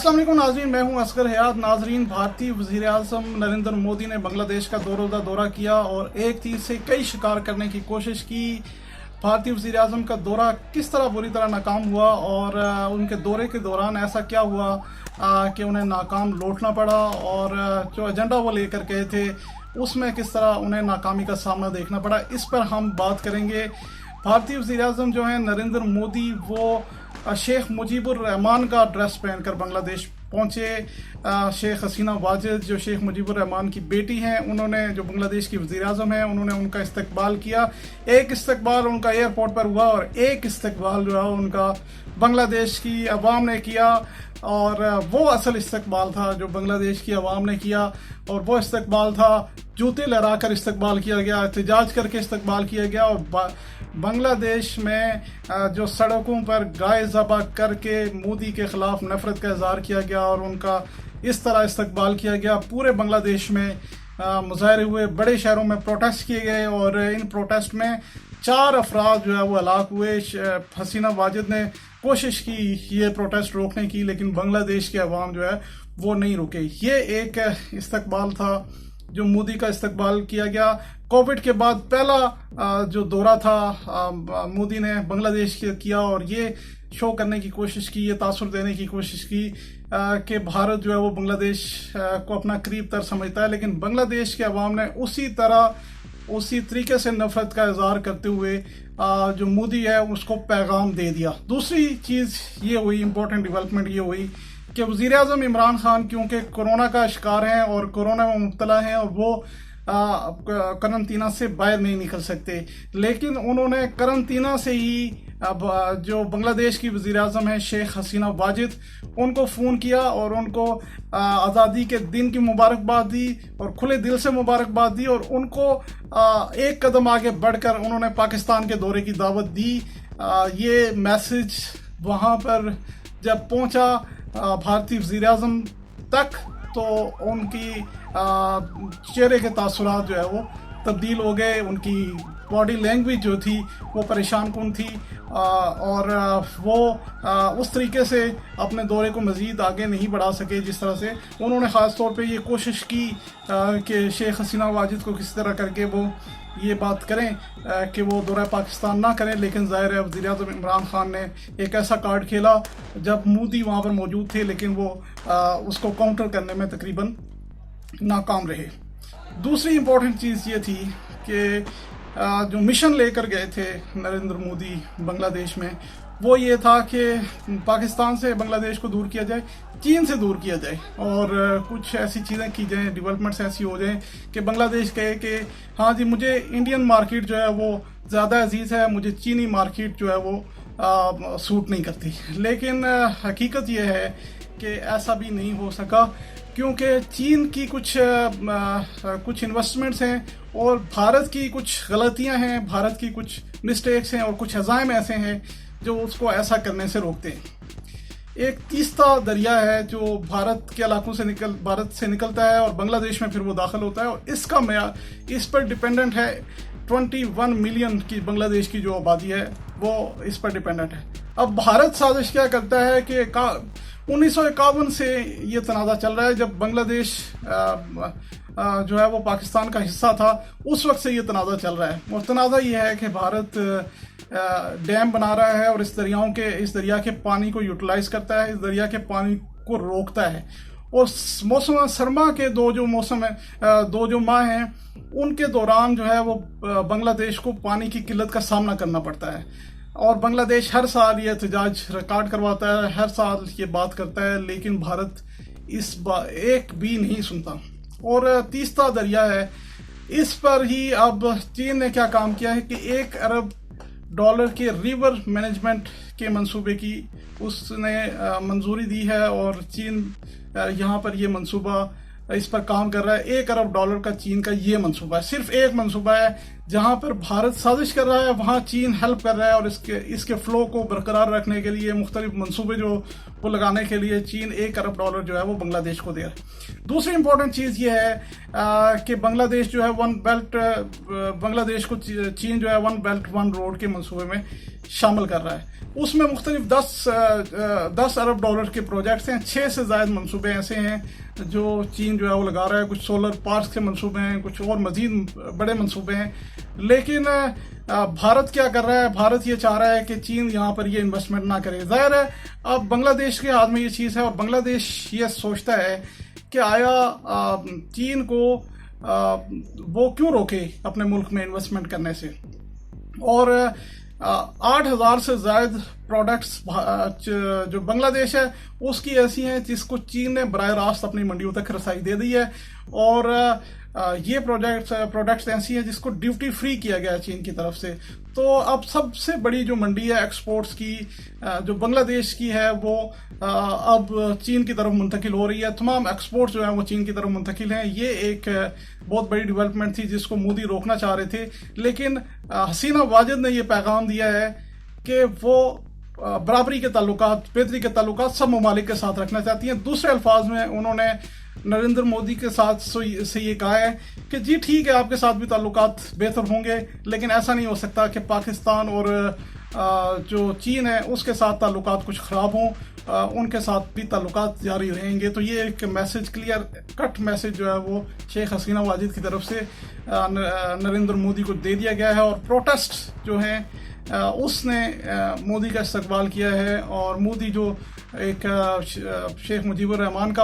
अस्सलाम वालेकुम नाज़रीन, मैं हूं असगर हयात। नाज़रीन, भारतीय वज़ीर आज़म नरेंद्र मोदी ने बांग्लादेश का दौरा किया और एक तीर से कई शिकार करने की कोशिश की। भारतीय वज़ीर आज़म का दौरा किस तरह बुरी तरह नाकाम हुआ और उनके दौरे के दौरान ऐसा क्या हुआ कि उन्हें नाकाम लौटना पड़ा, और जो एजेंडा वो लेकर गए थे उसमें किस तरह उन्हें नाकामी का सामना देखना पड़ा, इस पर हम बात करेंगे। भारतीय वज़ीर आज़म जो हैं नरेंद्र मोदी, वो शेख मुजीबुर रहमान का ड्रेस पहनकर बांग्लादेश पहुंचे। शेख हसीना वाजिद जो शेख मुजीबुर रहमान की बेटी हैं, उन्होंने, जो बांग्लादेश की वज़ीर आज़म हैं, उन्होंने उनका इस्तकबाल किया। एक इस्तकबाल उनका एयरपोर्ट पर हुआ और एक इस्तकबाल जो है उनका बांग्लादेश की अवाम ने किया, और वो असल इस्तकबाल था जो बांग्लादेश की अवाम ने किया। और वो इस्तकबाल था जूते लहरा कर इस्तकबाल किया गया, एहतजाज करके इस्तकबाल किया गया, और बांग्लादेश में जो सड़कों पर गाय ज़बह करके मोदी के ख़िलाफ़ नफ़रत का इज़हार किया गया और उनका इस तरह इस्तकबाल किया गया। पूरे बांग्लादेश में मुजाहरे हुए, बड़े शहरों में प्रोटेस्ट किए गए, और इन प्रोटेस्ट में 4 अफराद जो है वो हलाक हुए। हसीना वाजिद ने कोशिश की ये प्रोटेस्ट रोकने की, लेकिन बांग्लादेश के अवाम जो है वो नहीं रुके। ये एक इस्तकबाल था जो मोदी का इस्तकबाल किया गया। कोविड के बाद पहला जो दौरा था मोदी ने बांग्लादेश किया, और ये शो करने की कोशिश की, ये तासुर देने की कोशिश की कि भारत जो है वो बांग्लादेश को अपना करीब तर समझता है। लेकिन बांग्लादेश के अवाम ने उसी तरीके से नफरत का इजहार करते हुए जो मोदी है उसको पैगाम दे दिया। दूसरी चीज़ ये हुई, इम्पोर्टेंट डेवलपमेंट ये हुई कि वज़ीर आज़म इमरान खान क्योंकि कोरोना का शिकार हैं और कोरोना में मुब्तला हैं, और वो करंतना से बाहर नहीं निकल सकते, लेकिन उन्होंने करंतना से ही अब जो बांग्लादेश की वज़ीर आज़म है शेख हसीना वाजिद, उनको फ़ोन किया और उनको आज़ादी के दिन की मुबारकबाद दी और खुले दिल से मुबारकबाद दी, और उनको एक कदम आगे बढ़कर उन्होंने पाकिस्तान के दौरे की दावत दी। ये मैसेज वहाँ पर जब पहुँचा भारतीय वज़ीर आज़म तक, तो उनकी चेहरे के तासुरात जो है वो तब्दील हो गए। उनकी बॉडी लैंग्वेज जो थी वो परेशान कुन थी, और वो उस तरीके से अपने दौरे को मज़ीद आगे नहीं बढ़ा सके जिस तरह से उन्होंने। ख़ास तौर पे ये कोशिश की कि शेख हसीना वाजिद को किसी तरह करके वो ये बात करें कि वो दौरा पाकिस्तान ना करें, लेकिन ज़ाहिर है वज़ीर आज़म इमरान खान ने एक ऐसा कार्ड खेला जब मोदी वहाँ पर मौजूद थे, लेकिन वो उसको काउंटर करने में तकरीबन नाकाम रहे। दूसरी इम्पोर्टेंट चीज़ ये थी कि जो मिशन लेकर गए थे नरेंद्र मोदी बांग्लादेश में, वो ये था कि पाकिस्तान से बांग्लादेश को दूर किया जाए, चीन से दूर किया जाए, और कुछ ऐसी चीज़ें की जाएँ, डेवलपमेंट्स ऐसी हो जाएँ कि बांग्लादेश कहे कि हाँ जी, मुझे इंडियन मार्केट जो है वो ज़्यादा अजीज़ है, मुझे चीनी मार्केट जो है वो सूट नहीं करती। लेकिन हकीकत ये है कि ऐसा भी नहीं हो सका, क्योंकि चीन की कुछ इन्वेस्टमेंट्स हैं और भारत की कुछ गलतियां हैं, भारत की कुछ मिस्टेक्स हैं, और कुछ अज़ाइम ऐसे हैं जो उसको ऐसा करने से रोकते हैं। एक तीस्ता दरिया है जो भारत के इलाकों से भारत से निकलता है और बांग्लादेश में फिर वो दाखिल होता है, और इसका म्यार इस पर डिपेंडेंट है। 21 मिलियन की बांग्लादेश की जो आबादी है वो इस पर डिपेंडेंट है। अब भारत साजिश क्या करता है कि 1951 से ये तनाज़ा चल रहा है, जब बांग्लादेश जो है वो पाकिस्तान का हिस्सा था, उस वक्त से ये तनाज़ा चल रहा है। और तनाज़ा ये है कि भारत डैम बना रहा है और इस दरिया के पानी को यूटिलाइज करता है, इस दरिया के पानी को रोकता है, और मौसम सरमा के दो जो माह हैं उनके दौरान जो है वो बांग्लादेश को पानी की किल्लत का सामना करना पड़ता है। और बांग्लादेश हर साल ये एहतजाज रिकॉर्ड करवाता है, हर साल ये बात करता है, लेकिन भारत एक भी नहीं सुनता। और तीस्ता दरिया है, इस पर ही अब चीन ने क्या काम किया है कि $1 अरब के रिवर मैनेजमेंट के मंसूबे की उसने मंजूरी दी है, और चीन यहाँ पर ये मंसूबा इस पर काम कर रहा है। $1 अरब का चीन का ये मंसूबा है, सिर्फ एक मंसूबा है जहां पर भारत साजिश कर रहा है वहां चीन हेल्प कर रहा है, और इसके फ्लो को बरकरार रखने के लिए मुख्तलिफ मंसूबे जो वो लगाने के लिए चीन $1 अरब जो है वो बांग्लादेश को दे रहा है। दूसरी इंपॉर्टेंट चीज़ ये है कि बांग्लादेश जो है बांग्लादेश को चीन जो है 1 बेल्ट 1 रोड के मंसूबे में शामिल कर रहा है। उसमें मुख्तलिफ 10 अरब डॉलर के प्रोजेक्ट्स हैं, 6 से ज़ायद मंसूबे ऐसे हैं जो चीन जो है वो लगा रहा है। कुछ सोलर पार्क्स के मंसूबे हैं, कुछ और मजीद बड़े मंसूबे हैं। लेकिन भारत क्या कर रहा है? भारत ये चाह रहा है कि चीन यहाँ पर ये इन्वेस्टमेंट ना करे। ज़ाहिर है अब बांग्लादेश के हाथ में ये चीज़ है, और बांग्लादेश ये सोचता है कि आया चीन को वो क्यों रोके अपने मुल्क में इन्वेस्टमेंट करने से। और 8,000 से ज़ायद प्रोडक्ट्स जो बांग्लादेश है उसकी ऐसी हैं जिसको चीन ने बराह रास्त अपनी मंडियों तक रसाई दे दी है, और ये प्रोडक्ट्स ऐसी हैं जिसको ड्यूटी फ्री किया गया है चीन की तरफ से। तो अब सबसे बड़ी जो मंडी है एक्सपोर्ट्स की जो बांग्लादेश की है वो अब चीन की तरफ मुंतकिल हो रही है। तमाम एक्सपोर्ट्स जो हैं वो चीन की तरफ मुंतकिल हैं। ये एक बहुत बड़ी डेवलपमेंट थी जिसको मोदी रोकना चाह रहे थे, लेकिन हसीना वाजिद ने ये पैगाम दिया है कि वो बराबरी के ताल्लुकात, बेहतरी के ताल्लुकात सब ममालिक के साथ रखना चाहती हैं। दूसरे अल्फाज में उन्होंने नरेंद्र मोदी के साथ से ये कहा है कि जी ठीक है, आपके साथ भी ताल्लुकात बेहतर होंगे, लेकिन ऐसा नहीं हो सकता कि पाकिस्तान और जो चीन है उसके साथ ताल्लुकात कुछ ख़राब हों, उनके साथ भी ताल्लुकात जारी रहेंगे। तो ये एक मैसेज, क्लियर कट मैसेज जो है वो शेख हसीना वाजिद की तरफ से नरेंद्र मोदी को दे दिया गया है। और प्रोटेस्ट जो हैं उसने मोदी का इस्तकबाल किया है, और मोदी जो एक शेख मुजीबुर रहमान का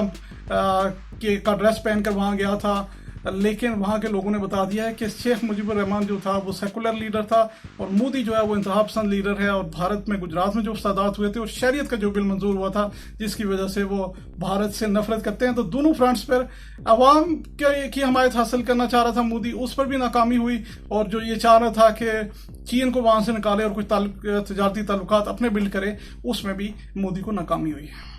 ड्रेस पहनकर वहाँ गया था, लेकिन वहाँ के लोगों ने बता दिया है कि शेख मुजीबुर रहमान जो था वो सेकुलर लीडर था, और मोदी जो है वो इंतहा पसंद लीडर है। और भारत में गुजरात में जो फसादात हुए थे और शरीयत का जो बिल मंजूर हुआ था जिसकी वजह से वो भारत से नफरत करते हैं, तो दोनों फ्रंट्स पर अवाम की हमायत हासिल करना चाह रहा था मोदी, उस पर भी नाकामी हुई। और जो ये चाह रहा था कि चीन को वहाँ से निकाले और कुछ तजारती ताल्लुकात अपने बिल्ड करे, उसमें भी मोदी को नाकामी हुई।